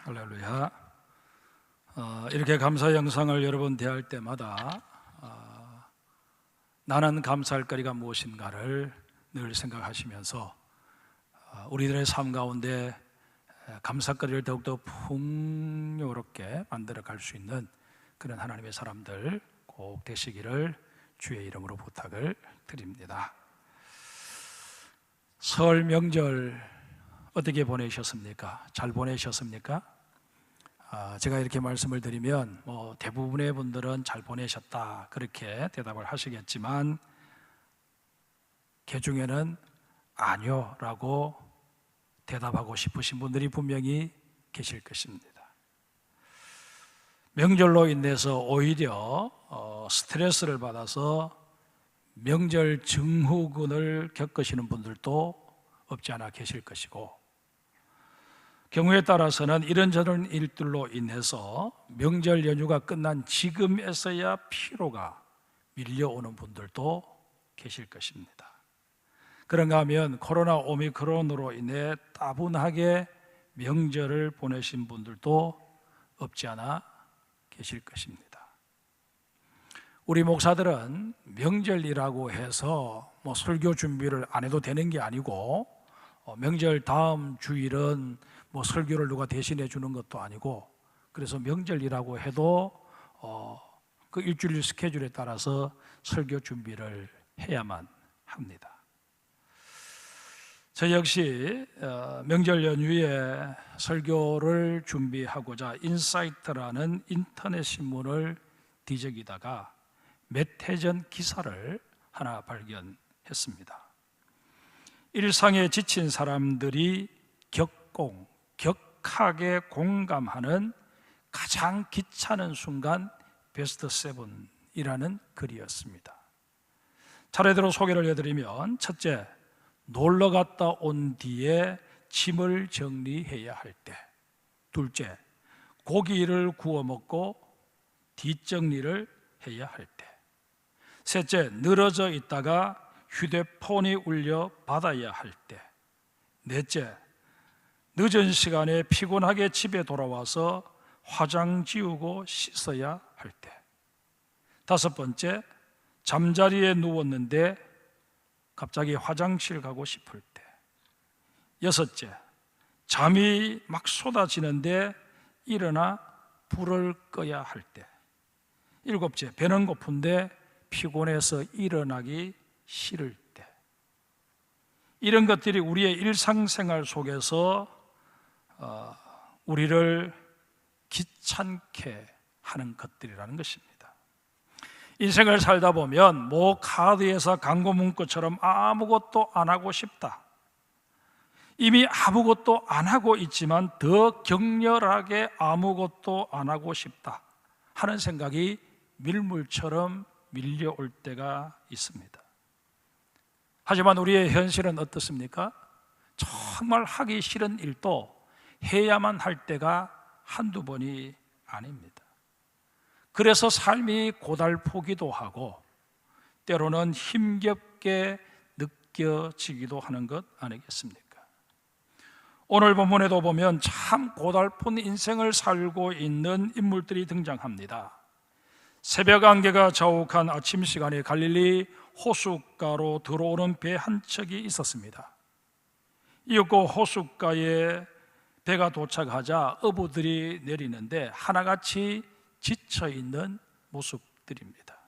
할렐루야. 이렇게 감사 영상을 여러분 대할 때마다 나는 감사할 거리가 무엇인가를 늘 생각하시면서 우리들의 삶 가운데 감사거리를 더욱더 풍요롭게 만들어 갈 수 있는 그런 하나님의 사람들 꼭 되시기를 주의 이름으로 부탁을 드립니다. 설 명절 어떻게 보내셨습니까? 잘 보내셨습니까? 제가 이렇게 말씀을 드리면 대부분의 분들은 잘 보내셨다 그렇게 대답을 하시겠지만 그 중에는 아니요 라고 대답하고 싶으신 분들이 분명히 계실 것입니다. 명절로 인해서 오히려 스트레스를 받아서 명절 증후군을 겪으시는 분들도 없지 않아 계실 것이고, 경우에 따라서는 이런저런 일들로 인해서 명절 연휴가 끝난 지금에서야 피로가 밀려오는 분들도 계실 것입니다. 그런가 하면 코로나 오미크론으로 인해 따분하게 명절을 보내신 분들도 없지 않아 계실 것입니다. 우리 목사들은 명절이라고 해서 설교 준비를 안 해도 되는 게 아니고, 명절 다음 주일은 설교를 누가 대신해 주는 것도 아니고, 그래서 명절이라고 해도 그 일주일 스케줄에 따라서 설교 준비를 해야만 합니다. 저 역시 명절 연휴에 설교를 준비하고자 인사이트라는 인터넷 신문을 뒤적이다가 몇 해 전 기사를 하나 발견했습니다. 일상에 지친 사람들이 격하게 공감하는 가장 귀찮은 순간 베스트 7이라는 글이었습니다. 차례대로 소개를 해드리면, 첫째, 놀러 갔다 온 뒤에 짐을 정리해야 할 때. 둘째, 고기를 구워 먹고 뒷정리를 해야 할 때. 셋째, 늘어져 있다가 휴대폰이 울려 받아야 할 때. 넷째, 늦은 시간에 피곤하게 집에 돌아와서 화장 지우고 씻어야 할 때. 다섯 번째, 잠자리에 누웠는데 갑자기 화장실 가고 싶을 때. 여섯째, 잠이 막 쏟아지는데 일어나 불을 꺼야 할 때. 일곱째, 배는 고픈데 피곤해서 일어나기 싫을 때. 이런 것들이 우리의 일상생활 속에서 우리를 귀찮게 하는 것들이라는 것입니다. 인생을 살다 보면 카드에서 광고 문구처럼 아무것도 안 하고 싶다, 이미 아무것도 안 하고 있지만 더 격렬하게 아무것도 안 하고 싶다 하는 생각이 밀물처럼 밀려올 때가 있습니다. 하지만 우리의 현실은 어떻습니까? 정말 하기 싫은 일도 해야만 할 때가 한두 번이 아닙니다. 그래서 삶이 고달프기도 하고 때로는 힘겹게 느껴지기도 하는 것 아니겠습니까? 오늘 본문에도 보면 참 고달픈 인생을 살고 있는 인물들이 등장합니다. 새벽 안개가 자욱한 아침 시간에 갈릴리 호숫가로 들어오는 배 한 척이 있었습니다. 이윽고 호숫가에 배가 도착하자 어부들이 내리는데 하나같이 지쳐있는 모습들입니다.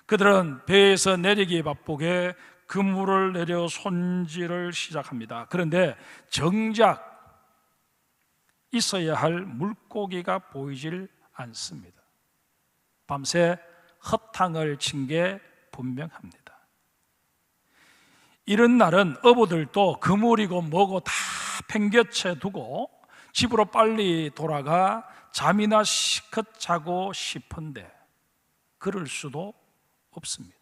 그들은 배에서 내리기 바쁘게 그물을 내려 손질을 시작합니다. 그런데 정작 있어야 할 물고기가 보이질 않습니다. 밤새 허탕을 친 게 분명합니다. 이런 날은 어부들도 그물이고 뭐고 다 팽개쳐 두고 집으로 빨리 돌아가 잠이나 시컷 자고 싶은데 그럴 수도 없습니다.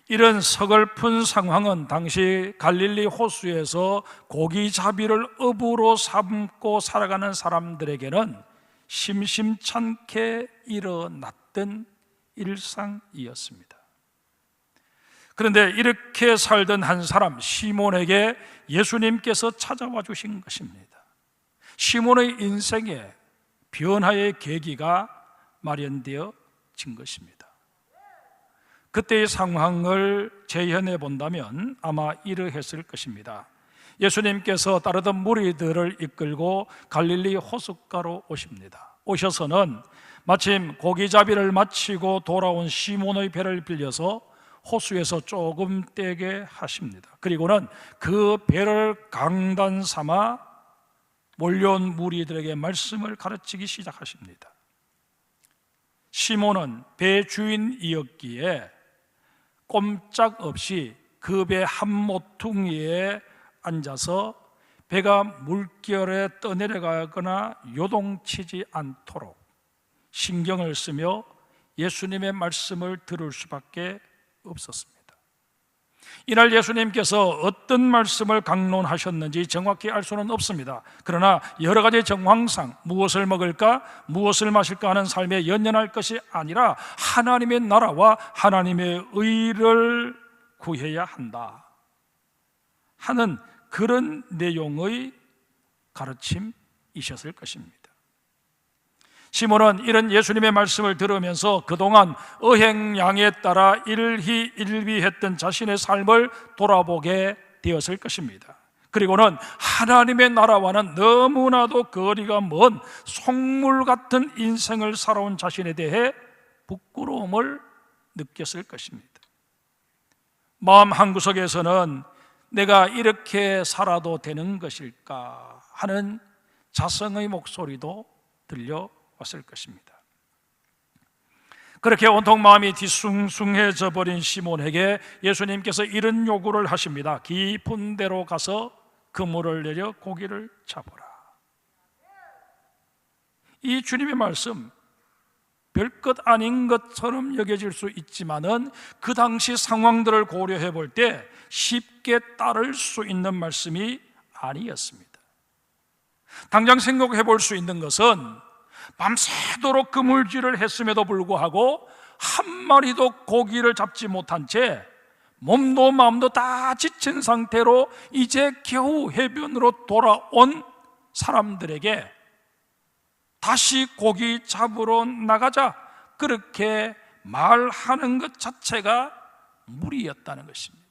이런 서글픈 상황은 당시 갈릴리 호수에서 고기잡이를 업으로 삼고 살아가는 사람들에게는 심심찮게 일어났던 일상이었습니다. 그런데 이렇게 살던 한 사람 시몬에게 예수님께서 찾아와 주신 것입니다. 시몬의 인생에 변화의 계기가 마련되어진 것입니다. 그때의 상황을 재현해 본다면 아마 이러했을 것입니다. 예수님께서 따르던 무리들을 이끌고 갈릴리 호숫가로 오십니다. 오셔서는 마침 고기잡이를 마치고 돌아온 시몬의 배를 빌려서 호수에서 조금 떼게 하십니다. 그리고는 그 배를 강단 삼아 몰려온 무리들에게 말씀을 가르치기 시작하십니다. 시몬은 배 주인이었기에 꼼짝없이 그 배 한 모퉁이에 앉아서 배가 물결에 떠내려가거나 요동치지 않도록 신경을 쓰며 예수님의 말씀을 들을 수밖에 없었습니다. 이날 예수님께서 어떤 말씀을 강론하셨는지 정확히 알 수는 없습니다. 그러나 여러 가지 정황상 무엇을 먹을까, 무엇을 마실까 하는 삶에 연연할 것이 아니라 하나님의 나라와 하나님의 의를 구해야 한다 하는 그런 내용의 가르침이셨을 것입니다. 시몬은 이런 예수님의 말씀을 들으면서 그동안 어행양에 따라 일희일비했던 자신의 삶을 돌아보게 되었을 것입니다. 그리고는 하나님의 나라와는 너무나도 거리가 먼 속물 같은 인생을 살아온 자신에 대해 부끄러움을 느꼈을 것입니다. 마음 한구석에서는 내가 이렇게 살아도 되는 것일까 하는 자성의 목소리도 들려왔을 것입니다. 그렇게 온통 마음이 뒤숭숭해져 버린 시몬에게 예수님께서 이런 요구를 하십니다. 깊은 데로 가서 그물을 내려 고기를 잡으라. 이 주님의 말씀, 별것 아닌 것처럼 여겨질 수 있지만은 그 당시 상황들을 고려해 볼 때 쉽게 따를 수 있는 말씀이 아니었습니다. 당장 생각해 볼 수 있는 것은 밤새도록 그물질을 했음에도 불구하고 한 마리도 고기를 잡지 못한 채 몸도 마음도 다 지친 상태로 이제 겨우 해변으로 돌아온 사람들에게 다시 고기 잡으러 나가자, 그렇게 말하는 것 자체가 무리였다는 것입니다.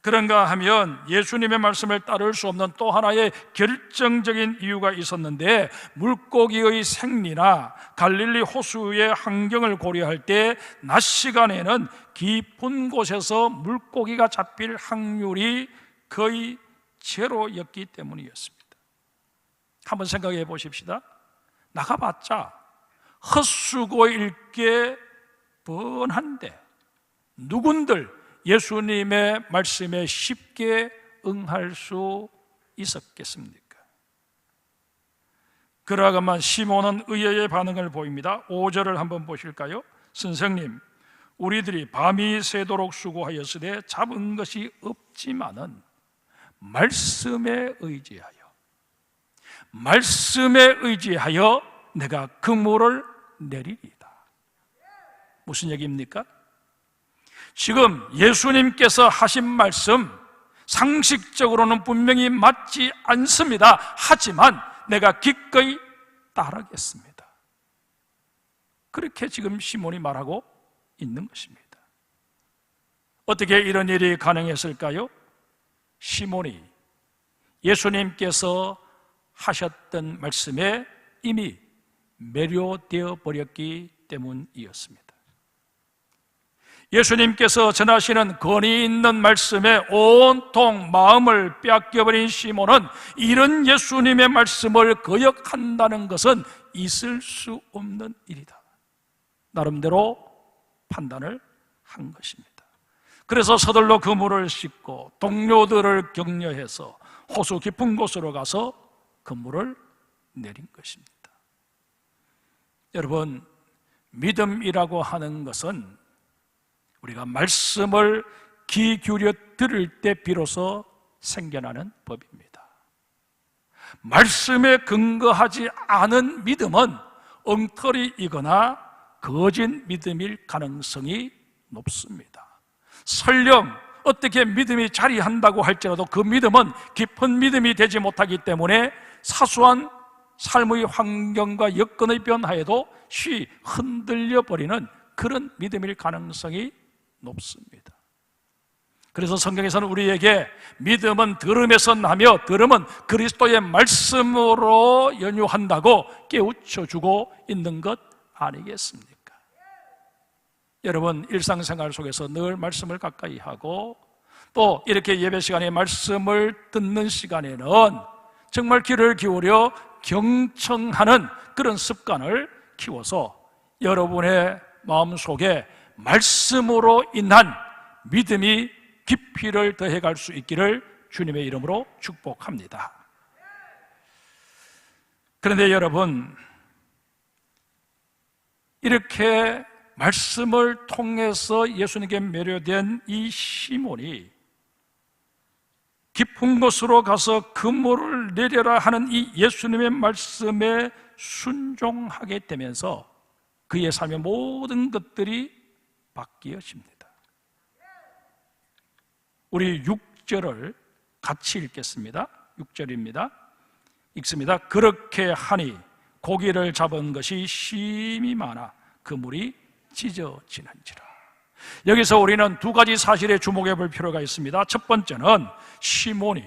그런가 하면 예수님의 말씀을 따를 수 없는 또 하나의 결정적인 이유가 있었는데, 물고기의 생리나 갈릴리 호수의 환경을 고려할 때 낮 시간에는 깊은 곳에서 물고기가 잡힐 확률이 거의 제로였기 때문이었습니다. 한번 생각해 보십시다. 나가봤자 헛수고일 게 뻔한데 누군들 예수님의 말씀에 쉽게 응할 수 있었겠습니까? 그러가만 시몬은 의외의 반응을 보입니다. 5절을 한번 보실까요? 선생님, 우리들이 밤이 새도록 수고하였으되 잡은 것이 없지만은 말씀에 의지하여 내가 그물을 내리리다. 무슨 얘기입니까? 지금 예수님께서 하신 말씀, 상식적으로는 분명히 맞지 않습니다. 하지만 내가 기꺼이 따르겠습니다. 그렇게 지금 시몬이 말하고 있는 것입니다. 어떻게 이런 일이 가능했을까요? 시몬이 예수님께서 하셨던 말씀에 이미 매료되어 버렸기 때문이었습니다. 예수님께서 전하시는 권위 있는 말씀에 온통 마음을 빼앗겨버린 시몬은 이런 예수님의 말씀을 거역한다는 것은 있을 수 없는 일이다, 나름대로 판단을 한 것입니다. 그래서 서둘러 그물을 싣고 동료들을 격려해서 호수 깊은 곳으로 가서 그물을 내린 것입니다. 여러분, 믿음이라고 하는 것은 우리가 말씀을 귀 기울여 들을 때 비로소 생겨나는 법입니다. 말씀에 근거하지 않은 믿음은 엉터리이거나 거짓 믿음일 가능성이 높습니다. 설령 어떻게 믿음이 자리한다고 할지라도 그 믿음은 깊은 믿음이 되지 못하기 때문에 사소한 삶의 환경과 여건의 변화에도 쉬 흔들려 버리는 그런 믿음일 가능성이 높습니다. 그래서 성경에서는 우리에게 믿음은 들음에서 나며 들음은 그리스도의 말씀으로 연유한다고 깨우쳐주고 있는 것 아니겠습니까? 여러분, 일상생활 속에서 늘 말씀을 가까이 하고 또 이렇게 예배 시간에 말씀을 듣는 시간에는 정말 귀를 기울여 경청하는 그런 습관을 키워서 여러분의 마음속에 말씀으로 인한 믿음이 깊이를 더해갈 수 있기를 주님의 이름으로 축복합니다. 그런데 여러분, 이렇게 말씀을 통해서 예수님께 매료된 이 시몬이 깊은 곳으로 가서 그물을 내려라 하는 이 예수님의 말씀에 순종하게 되면서 그의 삶의 모든 것들이 바뀌어집니다. 우리 6절을 같이 읽겠습니다. 6절입니다. 읽습니다. 그렇게 하니 고기를 잡은 것이 심히 많아 그물이 찢어지는지라. 여기서 우리는 두 가지 사실에 주목해 볼 필요가 있습니다. 첫 번째는 시몬이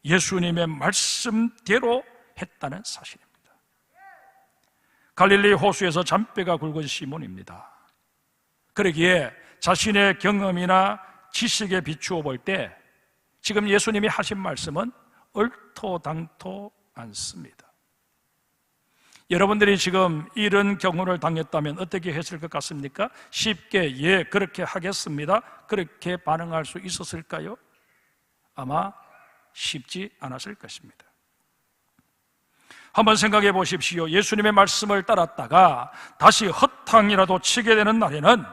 예수님의 말씀대로 했다는 사실입니다. 갈릴리 호수에서 잔뼈가 굵은 시몬입니다. 그러기에 자신의 경험이나 지식에 비추어 볼 때 지금 예수님이 하신 말씀은 얼토당토 않습니다. 여러분들이 지금 이런 경우를 당했다면 어떻게 했을 것 같습니까? 쉽게 예, 그렇게 하겠습니다, 그렇게 반응할 수 있었을까요? 아마 쉽지 않았을 것입니다. 한번 생각해 보십시오. 예수님의 말씀을 따랐다가 다시 허탕이라도 치게 되는 날에는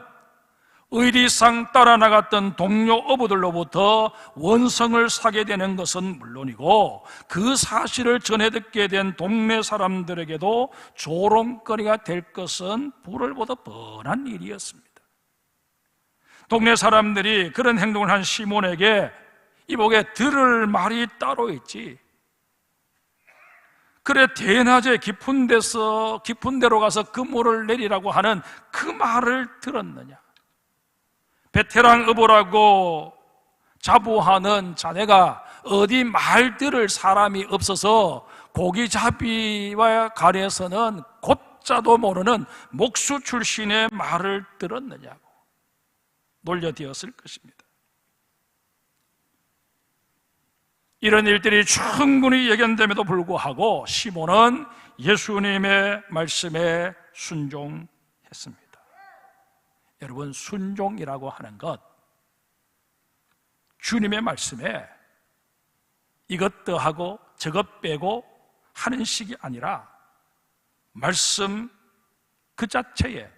의리상 따라 나갔던 동료 어부들로부터 원성을 사게 되는 것은 물론이고 그 사실을 전해 듣게 된 동네 사람들에게도 조롱거리가 될 것은 불을 보듯 뻔한 일이었습니다. 동네 사람들이 그런 행동을 한 시몬에게 이보게 들을 말이 따로 있지, 그래 대낮에 깊은 데로 가서 그물을 내리라고 하는 그 말을 들었느냐? 베테랑 어부라고 자부하는 자네가 어디 말 들을 사람이 없어서 고기잡이와 가래에서는 곧자도 모르는 목수 출신의 말을 들었느냐고 놀려대었을 것입니다. 이런 일들이 충분히 예견됨에도 불구하고 시몬은 예수님의 말씀에 순종했습니다. 여러분, 순종이라고 하는 것, 주님의 말씀에 이것 더하고 저것 빼고 하는 식이 아니라 말씀 그 자체에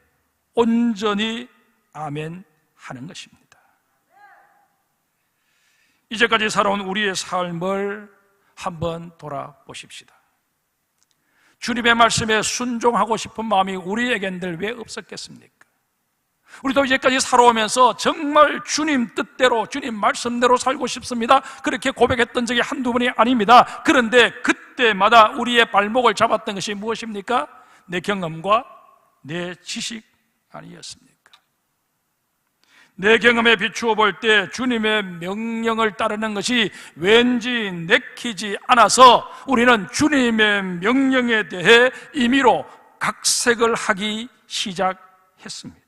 온전히 아멘 하는 것입니다. 이제까지 살아온 우리의 삶을 한번 돌아보십시다. 주님의 말씀에 순종하고 싶은 마음이 우리에겐들 왜 없었겠습니까? 우리도 이제까지 살아오면서 정말 주님 뜻대로 주님 말씀대로 살고 싶습니다, 그렇게 고백했던 적이 한두 번이 아닙니다. 그런데 그때마다 우리의 발목을 잡았던 것이 무엇입니까? 내 경험과 내 지식 아니었습니까? 내 경험에 비추어 볼 때 주님의 명령을 따르는 것이 왠지 내키지 않아서 우리는 주님의 명령에 대해 임의로 각색을 하기 시작했습니다.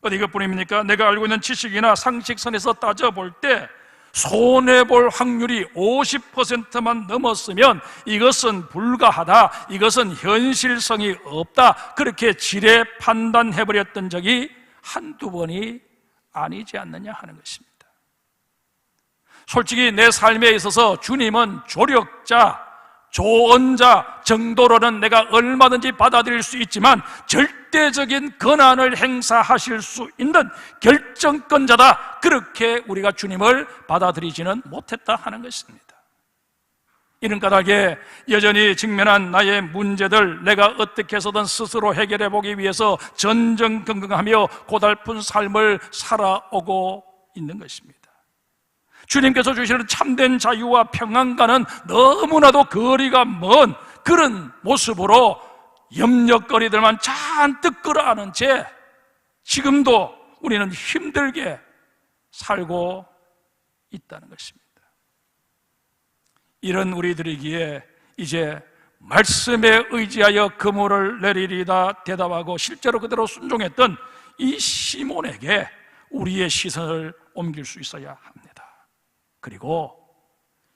어디 그뿐입니까? 내가 알고 있는 지식이나 상식선에서 따져볼 때 손해볼 확률이 50%만 넘었으면 이것은 불가하다, 이것은 현실성이 없다, 그렇게 지레 판단해버렸던 적이 한두 번이 아니지 않느냐 하는 것입니다. 솔직히 내 삶에 있어서 주님은 조력자, 조언자 정도로는 내가 얼마든지 받아들일 수 있지만 절대적인 권한을 행사하실 수 있는 결정권자다, 그렇게 우리가 주님을 받아들이지는 못했다 하는 것입니다. 이런 까닭에 여전히 직면한 나의 문제들, 내가 어떻게 해서든 스스로 해결해 보기 위해서 전전긍긍하며 고달픈 삶을 살아오고 있는 것입니다. 주님께서 주시는 참된 자유와 평안과는 너무나도 거리가 먼 그런 모습으로 염려거리들만 잔뜩 끌어안은 채 지금도 우리는 힘들게 살고 있다는 것입니다. 이런 우리들이기에 이제 말씀에 의지하여 그물을 내리리다 대답하고 실제로 그대로 순종했던 이 시몬에게 우리의 시선을 옮길 수 있어야 합니다. 그리고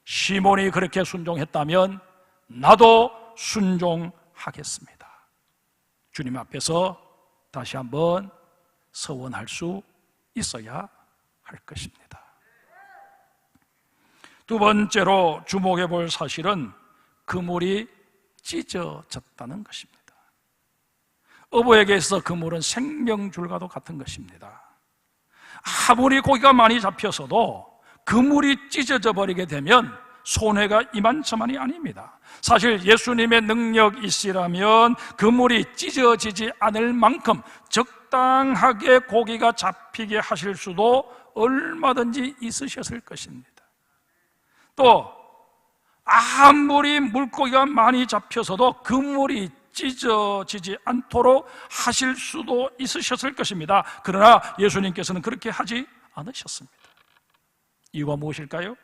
시몬이 그렇게 순종했다면 나도 순종하겠습니다. 주님 앞에서 다시 한번 서원할 수 있어야 할 것입니다. 두 번째로 주목해 볼 사실은 그물이 찢어졌다는 것입니다. 어부에게 있어 그물은 생명줄과도 같은 것입니다. 아무리 고기가 많이 잡혀서도 그물이 찢어져 버리게 되면 손해가 이만저만이 아닙니다. 사실 예수님의 능력이시라면 그물이 찢어지지 않을 만큼 적당하게 고기가 잡히게 하실 수도 얼마든지 있으셨을 것입니다. 또 아무리 물고기가 많이 잡혀서도 그물이 찢어지지 않도록 하실 수도 있으셨을 것입니다. 그러나 예수님께서는 그렇게 하지 않으셨습니다. 이유가 무엇일까요?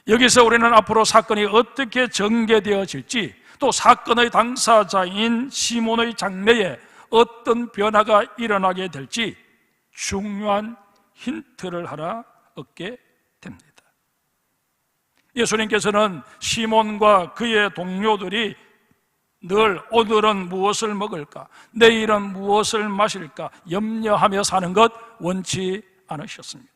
여기서 우리는 앞으로 사건이 어떻게 전개되어질지, 또 사건의 당사자인 시몬의 장래에 어떤 변화가 일어나게 될지 중요한 힌트를 하나 얻게 됩니다. 예수님께서는 시몬과 그의 동료들이 늘 오늘은 무엇을 먹을까, 내일은 무엇을 마실까 염려하며 사는 것 원치 않으셨습니다.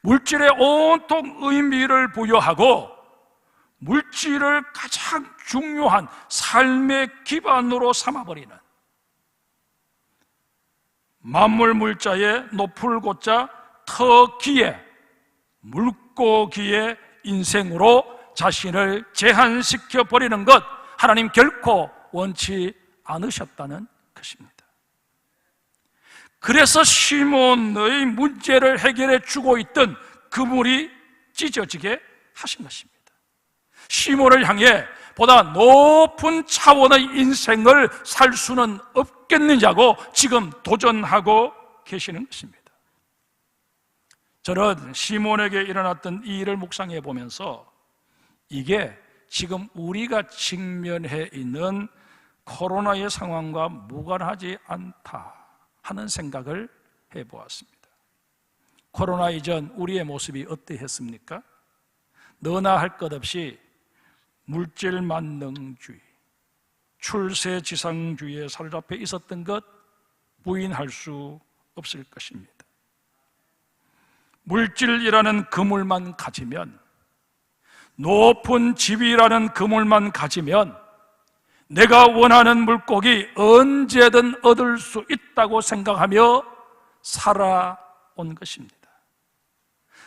물질에 온통 의미를 부여하고 물질을 가장 중요한 삶의 기반으로 삼아버리는 만물물자의 높을 고자 터기에 물고기의 인생으로 자신을 제한시켜 버리는 것, 하나님 결코 원치 않으셨다는 것입니다. 그래서 시몬의 문제를 해결해 주고 있던 그물이 찢어지게 하신 것입니다. 시몬을 향해 보다 높은 차원의 인생을 살 수는 없겠느냐고 지금 도전하고 계시는 것입니다. 저는 시몬에게 일어났던 이 일을 묵상해 보면서 이게 지금 우리가 직면해 있는 코로나의 상황과 무관하지 않다 하는 생각을 해보았습니다. 코로나 이전 우리의 모습이 어떠했습니까? 너나 할 것 없이 물질만능주의, 출세지상주의에 사로잡혀 있었던 것 부인할 수 없을 것입니다. 물질이라는 그물만 가지면, 높은 집이라는 그물만 가지면 내가 원하는 물고기 언제든 얻을 수 있다고 생각하며 살아온 것입니다.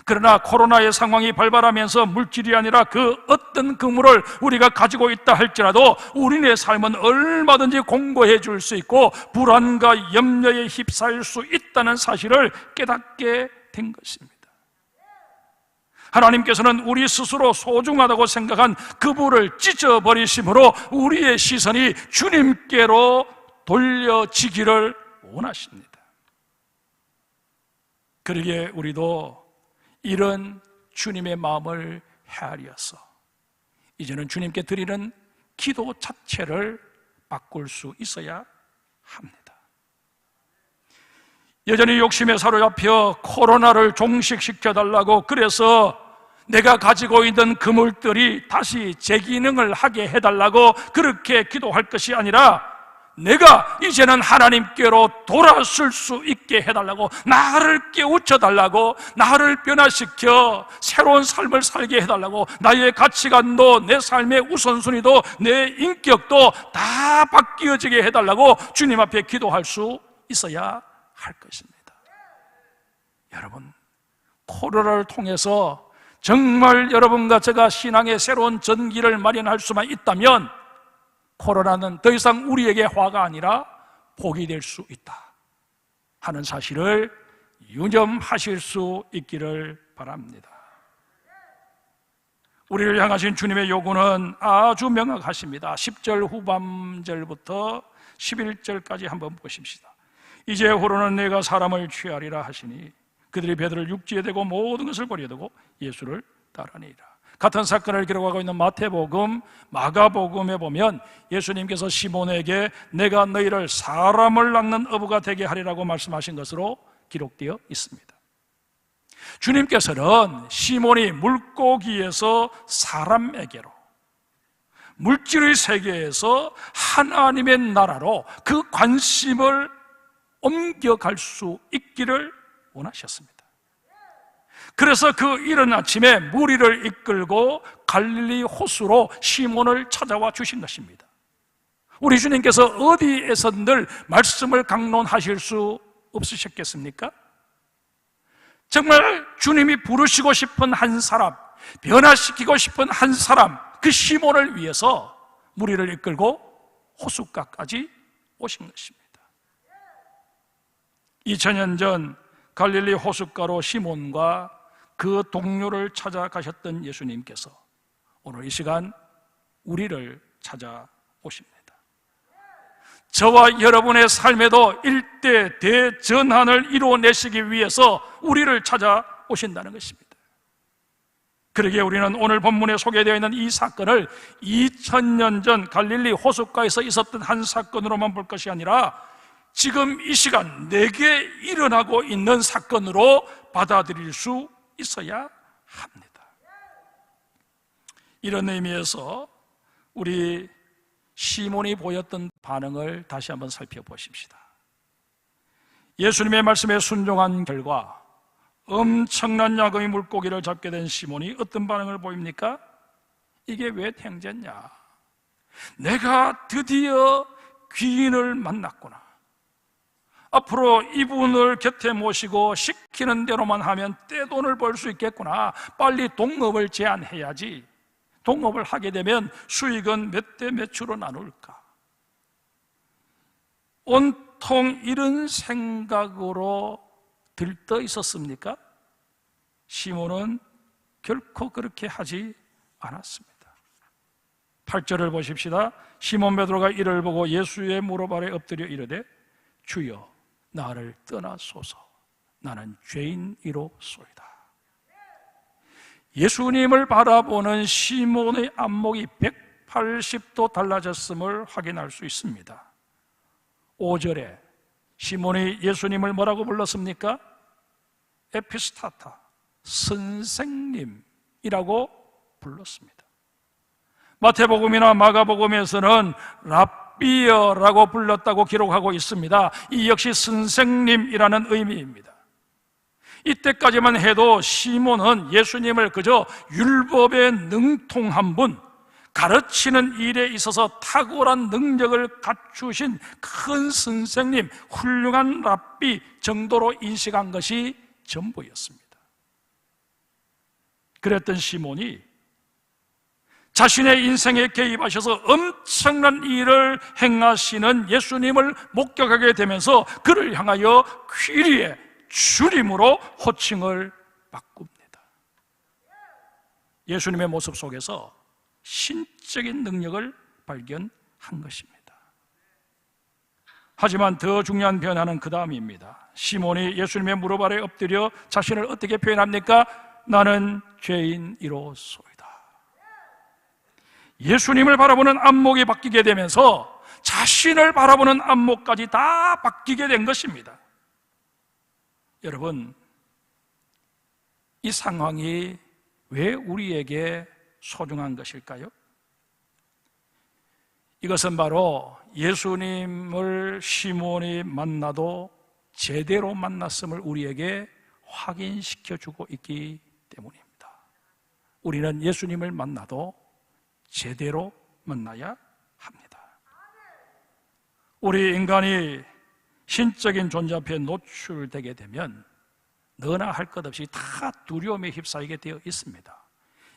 그러나 코로나의 상황이 발발하면서 물질이 아니라 그 어떤 그물을 우리가 가지고 있다 할지라도 우리의 삶은 얼마든지 공고해 줄 수 있고 불안과 염려에 휩싸일 수 있다는 사실을 깨닫게 된 것입니다. 하나님께서는 우리 스스로 소중하다고 생각한 그물을 찢어버리심으로 우리의 시선이 주님께로 돌려지기를 원하십니다. 그러기에 우리도 이런 주님의 마음을 헤아려서 이제는 주님께 드리는 기도 자체를 바꿀 수 있어야 합니다. 여전히 욕심에 사로잡혀 코로나를 종식시켜달라고, 그래서 내가 가지고 있는 그물들이 다시 재기능을 하게 해달라고 그렇게 기도할 것이 아니라 내가 이제는 하나님께로 돌아설 수 있게 해달라고, 나를 깨우쳐달라고, 나를 변화시켜 새로운 삶을 살게 해달라고, 나의 가치관도 내 삶의 우선순위도 내 인격도 다 바뀌어지게 해달라고 주님 앞에 기도할 수 있어야 할 것입니다. 여러분, 코로나를 통해서 정말 여러분과 제가 신앙의 새로운 전기를 마련할 수만 있다면 코로나는 더 이상 우리에게 화가 아니라 복이 될 수 있다 하는 사실을 유념하실 수 있기를 바랍니다. 우리를 향하신 주님의 요구는 아주 명확하십니다. 10절 후반절부터 11절까지 한번 보십시다. 이제후로는 내가 사람을 취하리라 하시니 그들이 베드로를 육지에 대고 모든 것을 버려두고 예수를 따르니라. 같은 사건을 기록하고 있는 마태복음, 마가복음에 보면 예수님께서 시몬에게 내가 너희를 사람을 낚는 어부가 되게 하리라고 말씀하신 것으로 기록되어 있습니다. 주님께서는 시몬이 물고기에서 사람에게로, 물질의 세계에서 하나님의 나라로 그 관심을 옮겨갈 수 있기를 원하셨습니다. 그래서 그 이른 아침에 무리를 이끌고 갈릴리 호수로 시몬을 찾아와 주신 것입니다. 우리 주님께서 어디에서 늘 말씀을 강론하실 수 없으셨겠습니까? 정말 주님이 부르시고 싶은 한 사람, 변화시키고 싶은 한 사람, 그 시몬을 위해서 무리를 이끌고 호숫가까지 오신 것입니다. 2000년 전 갈릴리 호숫가로 시몬과 그 동료를 찾아가셨던 예수님께서 오늘 이 시간 우리를 찾아오십니다. 저와 여러분의 삶에도 일대 대전환을 이루어내시기 위해서 우리를 찾아오신다는 것입니다. 그러기에 우리는 오늘 본문에 소개되어 있는 이 사건을 2000년 전 갈릴리 호숫가에서 있었던 한 사건으로만 볼 것이 아니라 지금 이 시간 내게 일어나고 있는 사건으로 받아들일 수 있어야 합니다. 이런 의미에서 우리 시몬이 보였던 반응을 다시 한번 살펴보십시다. 예수님의 말씀에 순종한 결과 엄청난 양의 물고기를 잡게 된 시몬이 어떤 반응을 보입니까? 이게 왜 행제냐? 내가 드디어 귀인을 만났구나. 앞으로 이분을 곁에 모시고 시키는 대로만 하면 떼돈을 벌 수 있겠구나. 빨리 동업을 제안해야지. 동업을 하게 되면 수익은 몇 대 몇으로 나눌까? 온통 이런 생각으로 들떠 있었습니까? 시몬은 결코 그렇게 하지 않았습니다. 8절을 보십시다. 시몬 베드로가 이를 보고 예수의 무릎 아래 엎드려 이르되 주여 나를 떠나소서 나는 죄인이로소이다. 예수님을 바라보는 시몬의 안목이 180도 달라졌음을 확인할 수 있습니다. 5절에 시몬이 예수님을 뭐라고 불렀습니까? 에피스타타, 선생님이라고 불렀습니다. 마태복음이나 마가복음에서는 랍비어라고 불렀다고 기록하고 있습니다. 이 역시 선생님이라는 의미입니다. 이때까지만 해도 시몬은 예수님을 그저 율법에 능통한 분, 가르치는 일에 있어서 탁월한 능력을 갖추신 큰 선생님, 훌륭한 랍비 정도로 인식한 것이 전부였습니다. 그랬던 시몬이 자신의 인생에 개입하셔서 엄청난 일을 행하시는 예수님을 목격하게 되면서 그를 향하여 퀴리의 주님으로 호칭을 바꿉니다. 예수님의 모습 속에서 신적인 능력을 발견한 것입니다. 하지만 더 중요한 변화는 그 다음입니다. 시몬이 예수님의 무릎 아래 엎드려 자신을 어떻게 표현합니까? 나는 죄인이로소이다. 예수님을 바라보는 안목이 바뀌게 되면서 자신을 바라보는 안목까지 다 바뀌게 된 것입니다. 여러분, 이 상황이 왜 우리에게 소중한 것일까요? 이것은 바로 예수님을 시몬이 만나도 제대로 만났음을 우리에게 확인시켜주고 있기 때문입니다. 우리는 예수님을 만나도 제대로 만나야 합니다. 우리 인간이 신적인 존재 앞에 노출되게 되면 너나 할 것 없이 다 두려움에 휩싸이게 되어 있습니다.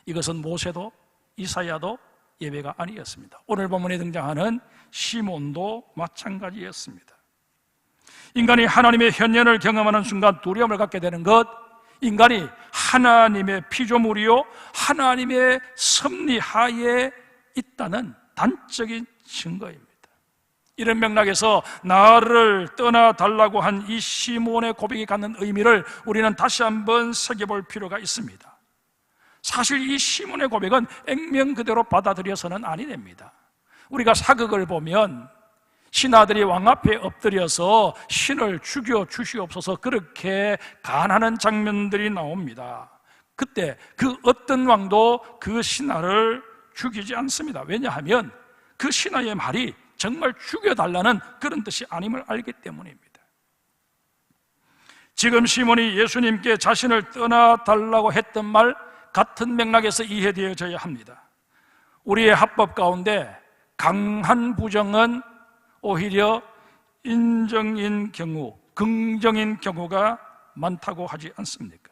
이것은 모세도 이사야도 예외가 아니었습니다. 오늘 본문에 등장하는 시몬도 마찬가지였습니다. 인간이 하나님의 현현을 경험하는 순간 두려움을 갖게 되는 것, 인간이 하나님의 피조물이요 하나님의 섭리하에 있다는 단적인 증거입니다. 이런 맥락에서 나를 떠나달라고 한 이 시몬의 고백이 갖는 의미를 우리는 다시 한번 새겨볼 필요가 있습니다. 사실 이 시몬의 고백은 액면 그대로 받아들여서는 아니 됩니다. 우리가 사극을 보면 신하들이 왕 앞에 엎드려서 신을 죽여 주시옵소서 그렇게 간하는 장면들이 나옵니다. 그때 그 어떤 왕도 그 신하를 죽이지 않습니다. 왜냐하면 그 신하의 말이 정말 죽여달라는 그런 뜻이 아님을 알기 때문입니다. 지금 시몬이 예수님께 자신을 떠나달라고 했던 말 같은 맥락에서 이해되어져야 합니다. 우리의 합법 가운데 강한 부정은 오히려 인정인 경우, 긍정인 경우가 많다고 하지 않습니까?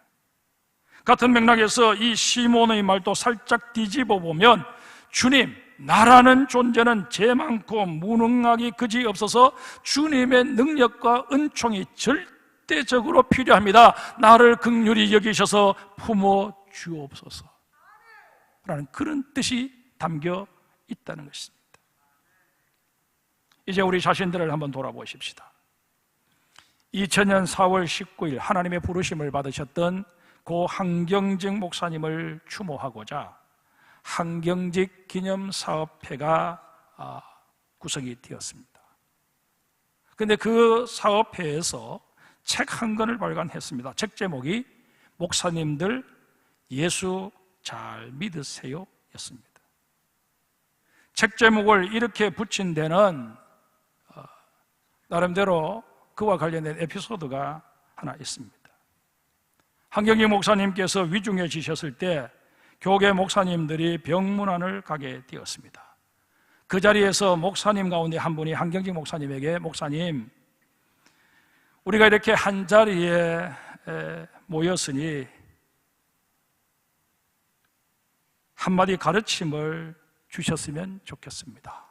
같은 맥락에서 이 시몬의 말도 살짝 뒤집어 보면 주님, 나라는 존재는 죄 많고 무능하기 그지없어서 주님의 능력과 은총이 절대적으로 필요합니다. 나를 긍휼히 여기셔서 품어 주옵소서 라는 그런 뜻이 담겨 있다는 것입니다. 이제 우리 자신들을 한번 돌아보십시다. 2000년 4월 19일 하나님의 부르심을 받으셨던 고 한경직 목사님을 추모하고자 한경직 기념사업회가 구성이 되었습니다. 그런데 그 사업회에서 책 한 권을 발간했습니다. 책 제목이 목사님들 예수 잘 믿으세요 였습니다. 책 제목을 이렇게 붙인 데는 나름대로 그와 관련된 에피소드가 하나 있습니다. 한경직 목사님께서 위중해지셨을 때 교계 목사님들이 병문안을 가게 되었습니다. 그 자리에서 목사님 가운데 한 분이 한경직 목사님에게 목사님, 우리가 이렇게 한 자리에 모였으니 한마디 가르침을 주셨으면 좋겠습니다.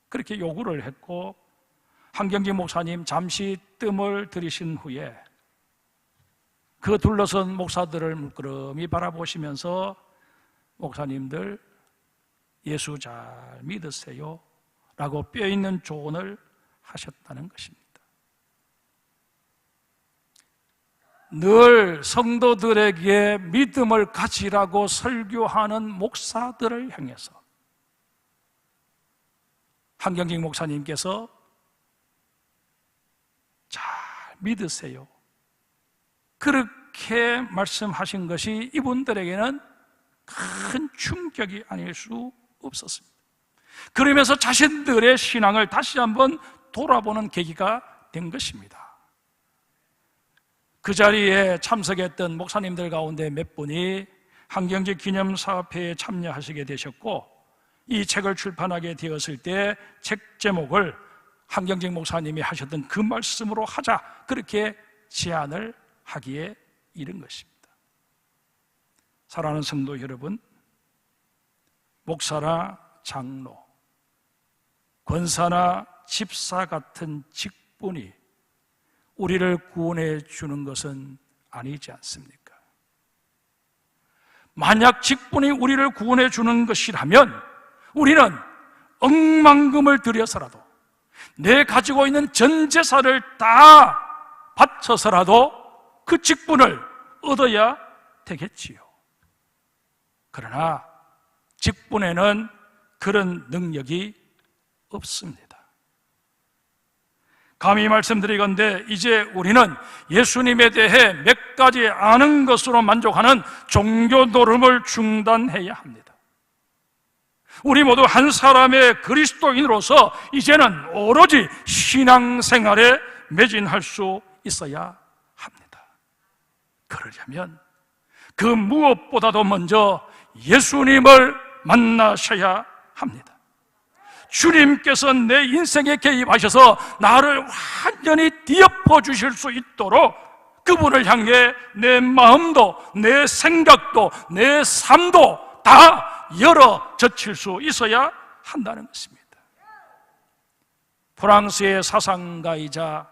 그렇게 요구를 했고 한경직 목사님 잠시 뜸을 들이신 후에 그 둘러선 목사들을 물끄러미 바라보시면서 목사님들 예수 잘 믿으세요 라고 뼈있는 조언을 하셨다는 것입니다. 늘 성도들에게 믿음을 가지라고 설교하는 목사들을 향해서 한경직 목사님께서 잘 믿으세요 그렇게 말씀하신 것이 이분들에게는 큰 충격이 아닐 수 없었습니다. 그러면서 자신들의 신앙을 다시 한번 돌아보는 계기가 된 것입니다. 그 자리에 참석했던 목사님들 가운데 몇 분이 한경직 기념사업회에 참여하시게 되셨고 이 책을 출판하게 되었을 때 책 제목을 한경직 목사님이 하셨던 그 말씀으로 하자 그렇게 제안을 하기에 이른 것입니다. 사랑하는 성도 여러분, 목사나 장로, 권사나 집사 같은 직분이 우리를 구원해 주는 것은 아니지 않습니까? 만약 직분이 우리를 구원해 주는 것이라면 우리는 억만금을 들여서라도 내 가지고 있는 전 재산을 다 바쳐서라도 그 직분을 얻어야 되겠지요. 그러나 직분에는 그런 능력이 없습니다. 감히 말씀드리건대 이제 우리는 예수님에 대해 몇 가지 아는 것으로 만족하는 종교 노름을 중단해야 합니다. 우리 모두 한 사람의 그리스도인으로서 이제는 오로지 신앙생활에 매진할 수 있어야 합니다. 그러려면 그 무엇보다도 먼저 예수님을 만나셔야 합니다. 주님께서 내 인생에 개입하셔서 나를 완전히 뒤엎어 주실 수 있도록 그분을 향해 내 마음도 내 생각도 내 삶도 다 열어 젖힐 수 있어야 한다는 것입니다. 프랑스의 사상가이자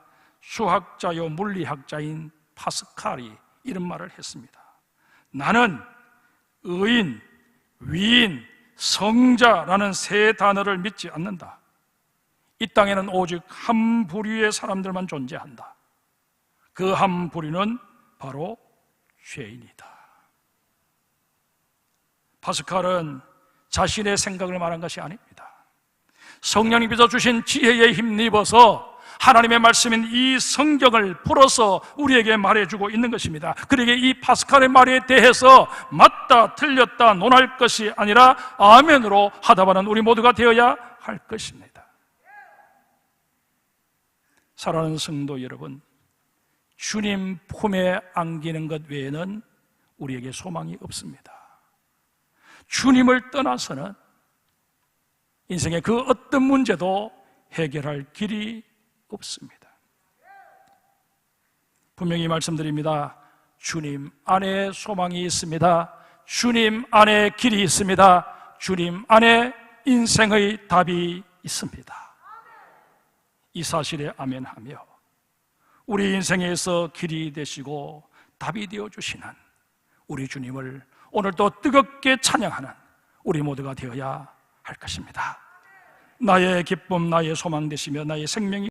수학자요 물리학자인 파스칼이 이런 말을 했습니다. 나는 의인, 위인, 성자라는 세 단어를 믿지 않는다. 이 땅에는 오직 한 부류의 사람들만 존재한다. 그 한 부류는 바로 죄인이다. 파스칼은 자신의 생각을 말한 것이 아닙니다. 성령님께서 주신 지혜에 힘입어서 하나님의 말씀인 이 성경을 풀어서 우리에게 말해주고 있는 것입니다. 그러기에 이 파스칼의 말에 대해서 맞다 틀렸다 논할 것이 아니라 아멘으로 하다바는 우리 모두가 되어야 할 것입니다. 사랑하는 성도 여러분, 주님 품에 안기는 것 외에는 우리에게 소망이 없습니다. 주님을 떠나서는 인생의 그 어떤 문제도 해결할 길이 없습니다. 분명히 말씀드립니다. 주님 안에 소망이 있습니다. 주님 안에 길이 있습니다. 주님 안에 인생의 답이 있습니다. 이 사실에 아멘하며 우리 인생에서 길이 되시고 답이 되어주시는 우리 주님을 오늘도 뜨겁게 찬양하는 우리 모두가 되어야 할 것입니다. 나의 기쁨, 나의 소망 되시며 나의 생명이